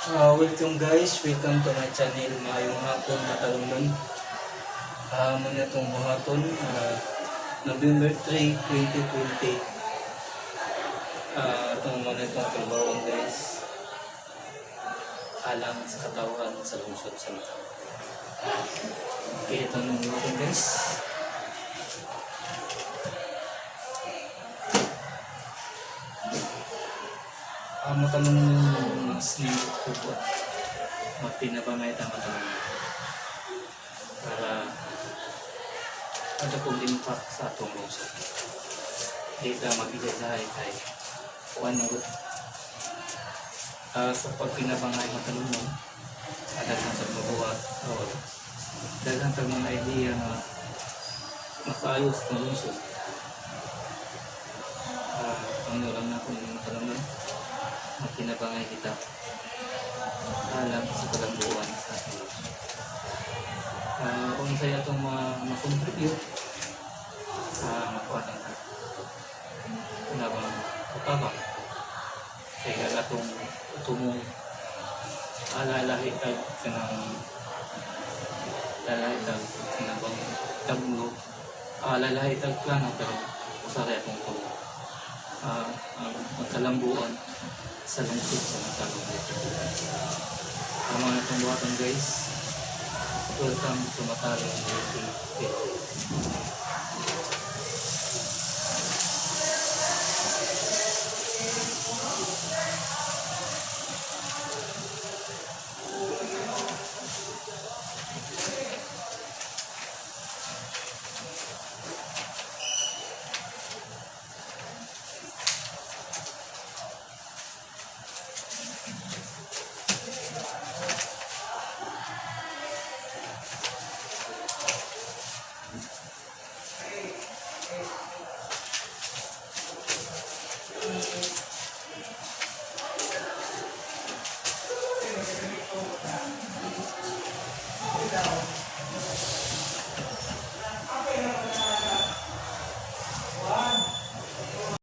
Welcome guys, welcome to my channel. Maayong hapon matalungnon. Muna itong buhaton, November 3, 2020. Itong muna itong trabaho guys. Alang sa katawan sa lungsod sa mga. Okay, itong buhaton guys. Matalungnon yung mga snake ko po. Magpinapangay tama para ada pong impact sa atong lungsod. Dito mabigay sa kay kuan mo sa pagpinapangay matalungnon ada kang magbuhat o daghang tag mga idea na makaayos ng lungsod. Ano lang na kung matalungnon magpinapangay kita alam sa kalambuan sa ating lungsod. Kung sa'yo itong ma-contribute makuha ng kunabang kapabang kaya atong tumong alalahitag ka ng lalahitag kunabang tagno lalahitag ka ng pero usari atong tumong magkalambuan sa lungsod sa matalong dito. Mga itong buhatan guys, welcome to Matalong dito.